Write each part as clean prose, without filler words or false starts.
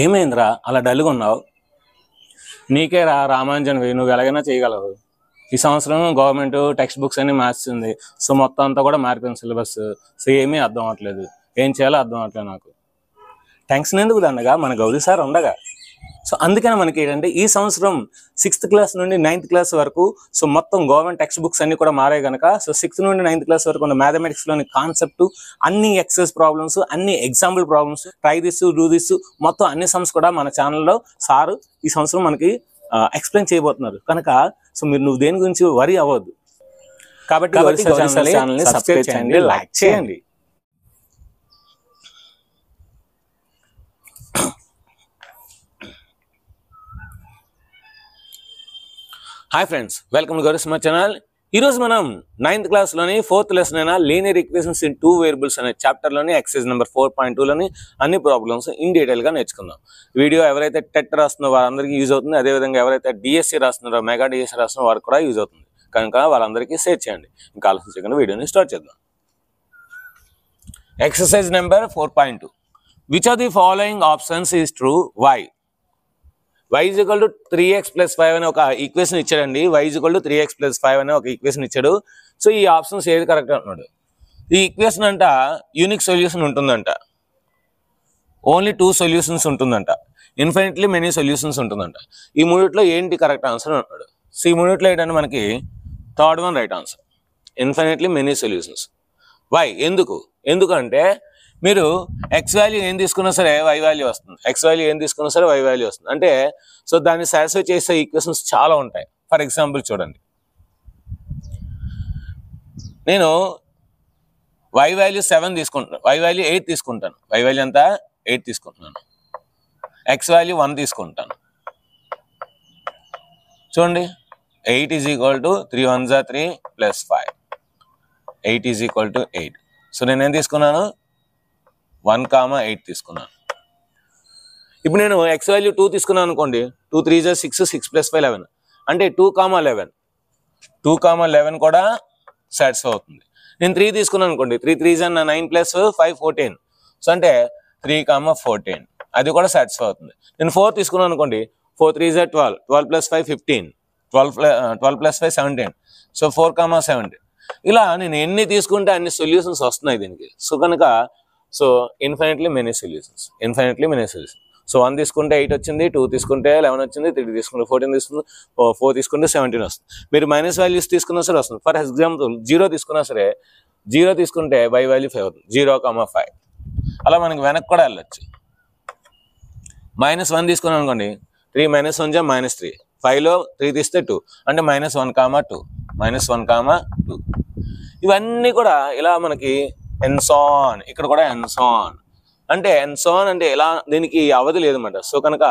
ఏమైందిరా అలా డల్గా ఉన్నావు? నీకే రామాంజన్ నువ్వు ఎలాగైనా చేయగలవు. ఈ సంవత్సరం గవర్నమెంట్ టెక్స్ట్ బుక్స్ అన్ని మార్చింది. సో మొత్తం అంతా కూడా మారిపోయింది సిలబస్. సో ఏమీ అర్థం అవ్వట్లేదు, ఏం చేయాలో అర్థం అవ్వట్లేదు నాకు. టెన్షన్ ఎందుకు దండగా, మన గౌరీ సార్ ఉండగా. సో అందుకని మనకి ఏంటంటే ఈ సంవత్సరం 6th క్లాస్ నుండి 9th క్లాస్ వరకు సో మొత్తం గవర్నమెంట్ టెక్స్ట్ బుక్స్ అన్ని కూడా మారాయి కనుక సో 6th నుండి 9th క్లాస్ వరకు ఉన్న మ్యాథమెటిక్స్లోని కాన్సెప్ట్, అన్ని ఎక్సైజ్ ప్రాబ్లమ్స్, అన్ని example problems, try this do this మొత్తం అన్ని సమ్స్ కూడా మన ఛానల్లో సారు ఈ సంవత్సరం మనకి ఎక్స్ప్లెయిన్ చేయబోతున్నారు కనుక సో నువ్వు దేని గురించి వరి అవ్వద్దు. కాబట్టి ఛానల్ని సబ్స్క్రైబ్ చేయండి, లైక్ చేయండి. Hi friends, welcome to Gauri smart channel. ఈరోజు మనం 9th క్లాస్లోని 4th లెసన్ అయినా లీనియర్ ఈక్వేషన్స్ ఇన్ 2 వేరియబుల్స్ అనే చాప్టర్లోని ఎక్సైజ్ నెంబర్ 4.2లోని అన్ని ప్రాబ్లమ్స్ ఇన్ డీటెయిల్గా నేర్చుకుందాం. వీడియో ఎవరైతే టెట్ రాస్తున్నారో వారందరికీ యూజ్ అవుతుంది. అదేవిధంగా ఎవరైతే డిఎస్సి రాస్తున్నారో, మెగా డిఎస్సి రాస్తున్నారో వారికి కూడా యూజ్ అవుతుంది కనుక వాళ్ళందరికీ షేర్ చేయండి. ఇంకా ఆలోచన చేయకుండా వీడియోని స్టార్ట్ చేద్దాం. Exercise number 4.2. Which of the following options is true? Why? y = 3x + 5 అనే ఒక ఈక్వేషన్ ఇచ్చాడండి. y = 3x + 5 అనే ఒక ఈక్వేషన్ ఇచ్చాడు. సో ఈ ఆప్షన్స్ ఏది కరెక్ట్ అంటున్నాడు. ఈ ఈక్వేషన్ అంట యూనిక్ సొల్యూషన్ ఉంటుందంట, ఓన్లీ 2 సొల్యూషన్స్ ఉంటుందంట, ఇన్ఫినిట్లీ మెనీ సొల్యూషన్స్ ఉంటుందంట. ఈ మూడిట్లో ఏంటి కరెక్ట్ ఆన్సర్ అంటున్నాడు. సో ఈ మూడిట్లో ఏంటంటే మనకి third one right answer, infinitely many solutions. Why? ఎందుకంటే మీరు ఎక్స్ వాల్యూ ఏం తీసుకున్నా సరే వై వాల్యూ వస్తుంది, ఎక్స్ వాల్యూ ఏం తీసుకున్నా సరే వై వాల్యూ వస్తుంది. అంటే సో దాన్ని సాటిస్ఫై చేసే ఈక్వేషన్స్ చాలా ఉంటాయి. ఫర్ ఎగ్జాంపుల్ చూడండి, నేను వై వాల్యూ 7 తీసుకుంటాను, వై వాల్యూ 8 తీసుకుంటాను, వై వాల్యూ ఎంత 8 తీసుకుంటున్నాను, ఎక్స్ వాల్యూ 1 తీసుకుంటాను. చూడండి, 8 = 3 1 = 3 + 5, 8 = 8. సో నేనేం తీసుకున్నాను, 1, 8 తీసుకున్నాను. ఇప్పుడు నేను ఎక్స్ వాల్యూ 2 తీసుకున్నాను అనుకోండి, 2 3 = 6, 6 + 5 11, అంటే 2, 11 కూడా సాటిస్ఫై అవుతుంది. నేను 3 తీసుకున్నాను అనుకోండి, 3 3 = 9 + 5 14, సో అంటే 3, 14 అది కూడా సాటిస్ఫై అవుతుంది. నేను 4 తీసుకున్నాను అనుకోండి, 4 3 = 12, 12 + 5 15, 12 + 5 17, సో 4, 17. ఇలా నేను ఎన్ని తీసుకుంటే అన్ని సొల్యూషన్స్ వస్తున్నాయి దీనికి. సో కనుక so infinitely many solutions. So 1 తీసుకుంటే 8 వచ్చింది, 2 తీసుకుంటే 11 వచ్చింది, 3 తీసుకుంటే 14 తీసుకుంది, 4 తీసుకుంటే 17 వస్తుంది. మీరు మైనస్ వాల్యూస్ తీసుకున్నా సరే వస్తుంది. ఫర్ ఎగ్జాంపుల్ 0 తీసుకున్నా సరే, 0 తీసుకుంటే y వాల్యూ 5 అవుతుంది, 0, 5. అలా మనకి వెనక్కి కూడా వెళ్ళచ్చు. -1 తీసుకున్నాం అనుకోండి, 3 - 1 = -3, 5లో 3 తీస్తే 2, అంటే -1, 2, -1, 2. ఇవన్నీ కూడా ఇలా మనకి ఎన్సాన్, ఇక్కడ కూడా ఎన్సాన్ అంటే అంటే ఇలా దీనికి అవధి లేదన్నమాట. సో కనుక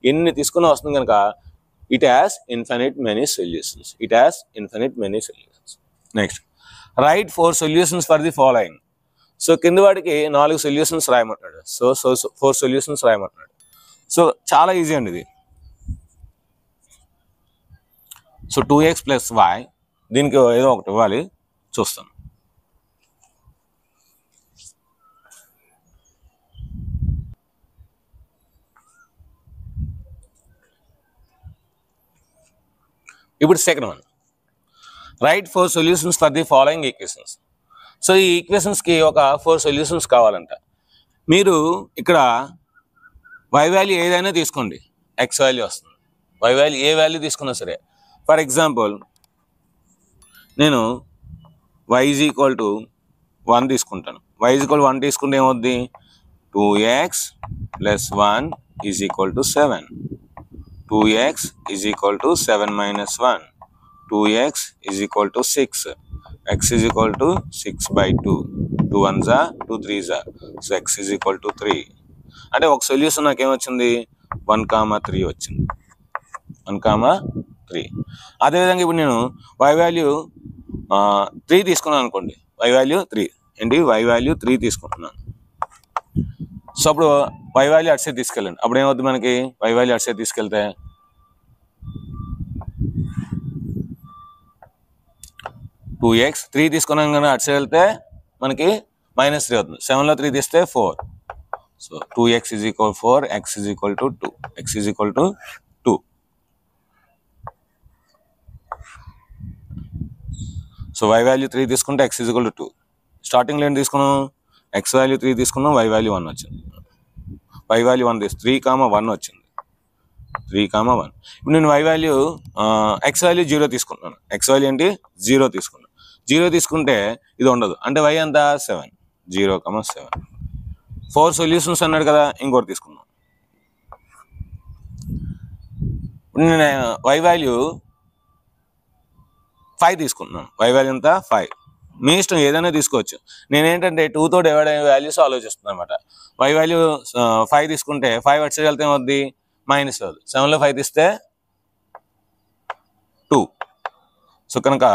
ఎన్ని తీసుకున్నా వస్తుంది కనుక it has infinite many solutions. Next, right 4 solutions for the following. So కింద వాడికి 4 సొల్యూషన్స్ రాయమంటున్నాడు. సో 4 సొల్యూషన్స్ రాయమంటున్నాడు. సో చాలా ఈజీ అండి ఇది. సో 2x + y, దీనికి ఏదో ఒకటి ఇవ్వాలి, చూస్తాను. ఇప్పుడు second one, right 4 solutions for the following equations. So ఈ ఈక్వేషన్స్కి ఒక 4 సొల్యూషన్స్ కావాలంట. మీరు ఇక్కడ వై వాల్యూ ఏదైనా తీసుకోండి, ఎక్స్ వాల్యూ వస్తుంది. వై వాల్యూ ఏ వాల్యూ తీసుకున్నా సరే, ఫర్ ఎగ్జాంపుల్ నేను y = 1 తీసుకుంటాను. y = 1 తీసుకుంటే ఏమవుద్ది, 2x + 1 = 7, 2x = 7 - 1, 2x = 6, x = 6/2, 2 1s are 2 3s are, so x = 3. అంటే ఒక సొల్యూషన్ నాకేమొచ్చింది, 1, 3 వచ్చింది, 1, 3. అదేవిధంగా ఇప్పుడు నేను y వాల్యూ 3 తీసుకున్నాను అనుకోండి, y వాల్యూ 3 ఏంటి, y వాల్యూ 3 తీసుకుంటున్నాను. సో అప్పుడు y వాల్యూ అటు సైడ్ తీసుకెళ్ళండి. అప్పుడు ఏమవుతుంది మనకి, y వాల్యూ అటు సైడ్ తీసుకెళ్తే 2x, 3 తీసుకున్నాం కానీ అటు సైడ్ వెళ్తే మనకి -3 అవుతుంది. 7లో 3 తీస్తే 4, so 2x is equal 4, x is equal to 2, x is equal to 2. So y value 3 తీసుకుంటే x is equal to 2. స్టార్టింగ్లో ఏం తీసుకున్నాం, x వాల్యూ 3 తీసుకున్నాం, y వాల్యూ 1 వచ్చింది. y వాల్యూ 1 3, 1 వచ్చింది. 3, 1. ఇప్పుడు నేను y వాల్యూ x వాల్యూ 0 తీసుకుంటున్నాను. x వాల్యూ ఏంటి 0 తీసుకున్నాను. 0 తీసుకుంటే ఇది ఉండదు, అంటే y ఎంత 7, 0, 7. 4 సొల్యూషన్స్ అన్నాడు కదా, ఇంకోటి తీసుకున్నాం. ఇప్పుడు నేను y వాల్యూ 5 తీసుకుంటున్నాను. y వాల్యూ ఎంత 5. మీ ఇష్టం ఏదైనా తీసుకోవచ్చు. నేనేంటంటే 2తో డివైడ్ అయ్యే వాల్యూస్ ఆలోచిస్తున్నాను అనమాట. y వాల్యూ 5 తీసుకుంటే 5 అటు సైడ్ వెళ్తే ఏమవుద్ది, మైనస్ అవుతుంది. 7లో 5 తీస్తే 2. సో కనుక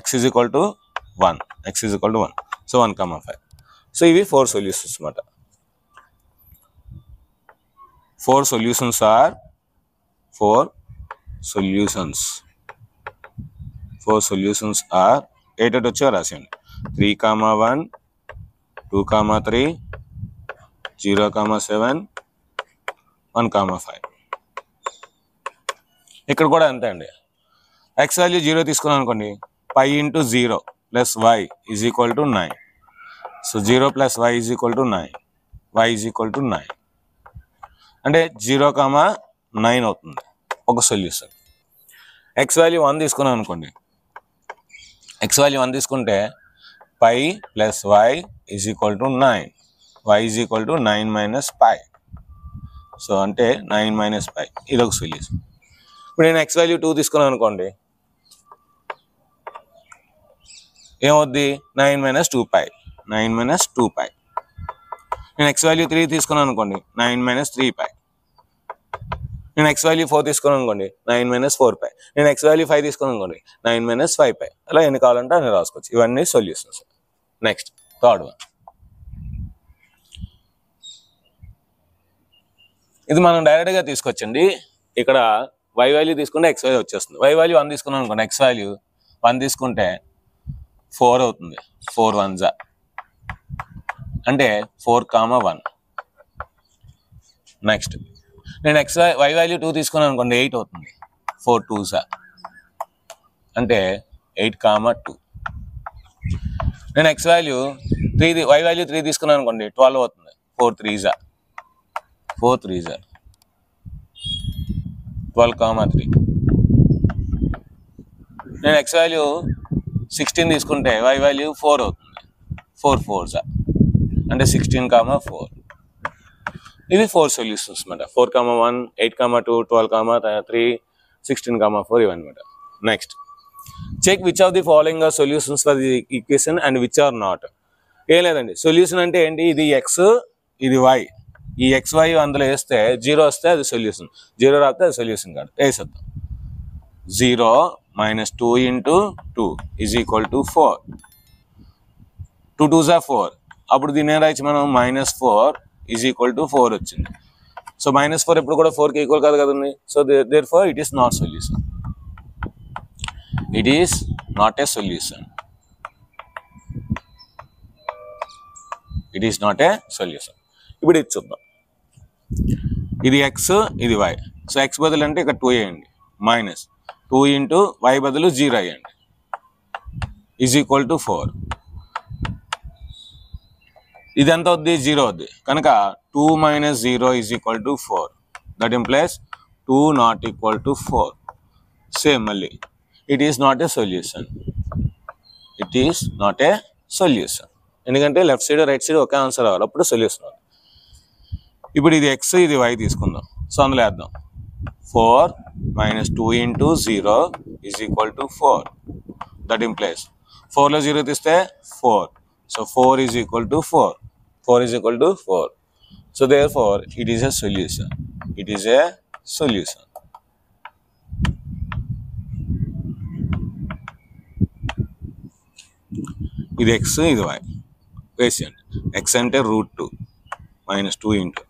x is equal to 1, x is equal to 1. So 1, 5. So ఇవి 4 సొల్యూషన్స్ అనమాట. 4 solutions are 4 solutions. 4 solutions are 8 వచ్చా రాసేయండి. 3, 1, 2, 3, 0, 7, 1, 5. ఇక్కడ కూడా అంతే అండి. x వాల్యూ 0 తీసుకున్నాం అనుకోండి, pi into 0 plus y is equal to 9. So 0 plus y is equal to 9. y is equal to 9. అంటే 0, 9 అవుతుంది ఒక సొల్యూషన్. x వాల్యూ 1 తీసుకున్నాం అనుకోండి, x వాల్యూ 1 తీసుకుంటే pi plus y is equal to 9. y is equal to 9 minus pi. So అంటే 9 minus pi, ఇది ఒక solution. ఇప్పుడు నేను x వాల్యూ 2 తీసుకున్నాను అనుకోండి, ఏమవుద్ది 9 minus 2pi, 9 minus 2pi. నేను x వాల్యూ 3 తీసుకున్నాను అనుకోండి, 9 minus 3pi. నేను x వాల్యూ 4 తీసుకున్నాను అనుకోండి, 9 minus 4pi. నేను x వాల్యూ 5 తీసుకున్నాను అనుకోండి, 9 minus 5pi. అలా ఎన్ని కావాలంటే అన్ని రాసుకోవచ్చు. ఇవన్నీ సొల్యూషన్స్. Next third one. ఇది మనం డైరెక్ట్గా తీసుకొచ్చండి. ఇక్కడ y వాల్యూ తీసుకుంటే x వాల్యూ వచ్చేస్తుంది. y వాల్యూ 1 తీసుకున్నాను అనుకోండి, x వాల్యూ 1 తీసుకుంటే 4 అవుతుంది. 4 1s అంటే 4, 1. నెక్స్ట్ నేను y వాల్యూ 2 తీసుకున్నాను అనుకోండి, 8 అవుతుంది. 4 2s అంటే 8, 2. నేను y వాల్యూ 3 తీసుకున్నాను అనుకోండి, 12 అవుతుంది. 4 3s 12, 3. నేను x వాల్యూ 16 తీసుకుంటే y వాల్యూ 4 అవుతుంది. 4 4s అంటే 16, 4. ఇది 4 సొల్యూషన్స్ అనమాట. 4, 1, 8, 2, 12, 3, 16, 4 ఇవన్నమాట. Next check which of the following are solutions for the equation and which are not. ఏం లేదండి, సొల్యూషన్ అంటే ఏంటి, ఇది x, ఇది y. ఈ x y అందులో వేస్తే 0 వస్తే అది సొల్యూషన్, 0 రాస్తే అది సొల్యూషన్ కాదు. వేసేద్దాం. 0 minus 2 into 2 is equal to 4. 2 2s are 4. అప్పుడు దీన్ని ఏం రాయచ్చు మనం, -4 is equal to 4 వచ్చింది. సో -4 ఎప్పుడు కూడా 4కి ఈక్వల్ కాదు కదండి. So therefore it is not solution. It is not a solution. It is not a solution. ఇప్పుడు ఇది చూద్దాం. ఇది x, ఇది y. సో x బదులు అంటే ఇక్కడ 2 వేయండి, మైనస్ 2 into y బదులు 0 వేయండి, ఈజ్ ఈక్వల్ టు 4. ఇది ఎంత అవుద్ది, 0 అవుద్ది. కనుక 2 minus 0 is equal to 4. That implies 2 not equal to 4. Same మళ్ళీ, it is not a solution. It is not a solution. ఎందుకంటే లెఫ్ట్ సైడ్ రైట్ సైడ్ ఒకే ఆన్సర్ రావాలి, అప్పుడు సొల్యూషన్ అవుతుంది. ఇప్పుడు ఇది x, ఇది y తీసుకుందాం. సో అందులో వేద్దాం. 4 minus 2 into 0 is equal to 4. That implies 4లో 0 తీస్తే 4. So 4 is equal to 4. 4 is equal to 4. So therefore it is a solution. It is a solution. ఇది x, ఇది y. వేసేయండి. x అంటే √2 minus 2 into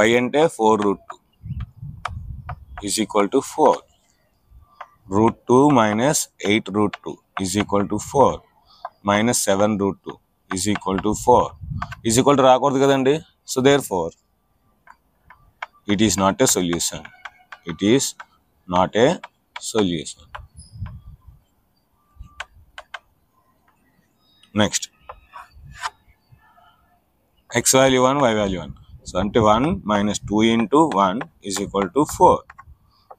y అంటే 4√2 is equal to 4. √2 minus 8√2 is equal to 4 minus 7√2 is equal to 4 is equal to రాకూడదు కదండి. So therefore It is not a solution. It is not a solution. Next, x value 1, y value 1. So, ante 1 minus 2 into 1 is equal to 4.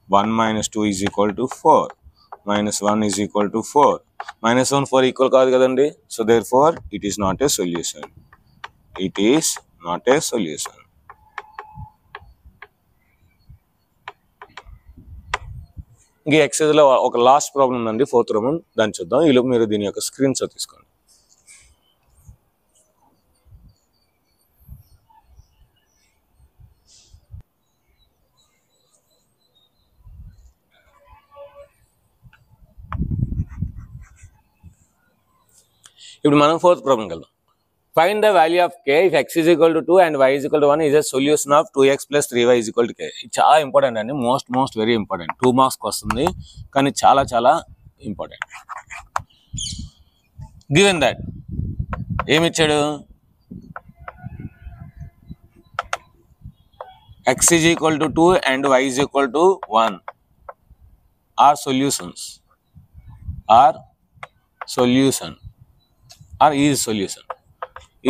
1 minus 2 is equal to 4. Minus 1 is equal to 4. Minus 1, 4 equal kaadu kadandi. So, therefore, it is not a solution. It is not a solution. ఇంక ఎక్సైజ్లో ఒక last problem ఉందండి, 4th Roman, దాన్ని చూద్దాం. ఈలోపు మీరు దీని యొక్క screen shot తీసుకోండి. ఇప్పుడు మనం 4th ప్రాబ్లంకి వెళ్దాం. Find the value of k if x is equal to 2 and y is equal to 1 is a solution of 2x plus 3y is equal to k. ఇది చాలా ఇంపార్టెంట్ అండి, మోస్ట్ వెరీ ఇంపార్టెంట్. 2 మార్క్స్కి వస్తుంది, కానీ చాలా important. Given that ఏమిచ్చాడు, x is equal to 2 and y is equal to 1 are solutions,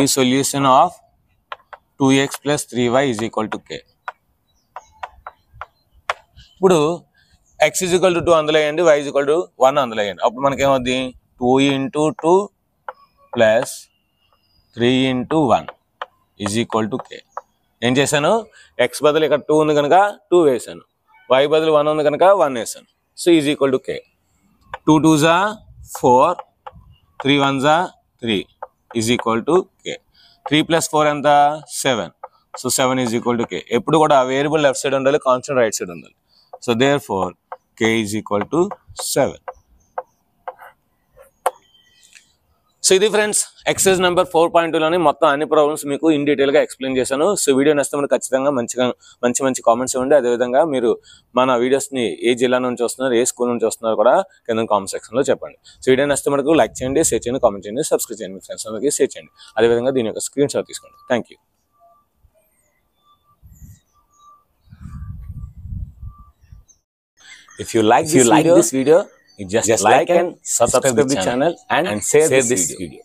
is solution of 2x plus 3y is equal to k. ఇప్పుడు x is equal to 2 అందులో వేయండి, y is equal to 1 అందులో వేయండి. అప్పుడు మనకి ఏమవుద్ది, 2 into 2 plus 3 into 1 is equal to k. ఏం చేశాను, x బదులు ఇక్కడ 2 ఉంది కనుక 2 వేసాను, y బదులు 1 ఉంది కనుక 1 వేసాను. So is equal to k. 2 2s are 4, 3 1s are 3 is equal to k. 3 plus 4 ఎంత, 7. So 7 is equal to k. ఎప్పుడు కూడా వేరియబుల్ లెఫ్ట్ సైడ్ ఉండాలి, కాన్స్టెంట్ రైట్ సైడ్ ఉండాలి. So there four k is equal to 7. సో ఇది friends exercise number 4.2లోని మొత్తం అన్ని ప్రాబ్లమ్స్ మీకు ఇన్ డీటెయిల్గా ఎక్స్ప్లెయిన్ చేశాను. సో వీడియో నచ్చితే ఖచ్చితంగా మంచి కామెంట్స్ ఇవ్వండి. అదేవిధంగా మీరు మన వీడియోస్ని ఏ జిల్లా నుంచి వస్తున్నారు, ఏ స్కూల్ నుంచి వస్తున్నారు కూడా కింద కామెంట్ సెక్షన్లో చెప్పండి. సో వీడియో నచ్చితే మనకు లైక్ చేయండి, షేర్ చేయండి, కామెంట్ చేయండి, సబ్స్క్రైబ్ చేయండి, మీ ఫ్రెండ్స్ అందరికీ షేర్ చేయండి. అదేవిధంగా దీని యొక్క స్క్రీన్ షాట్ తీసుకోండి. Thank you. If you like this video, you just like and subscribe the channel and share this video.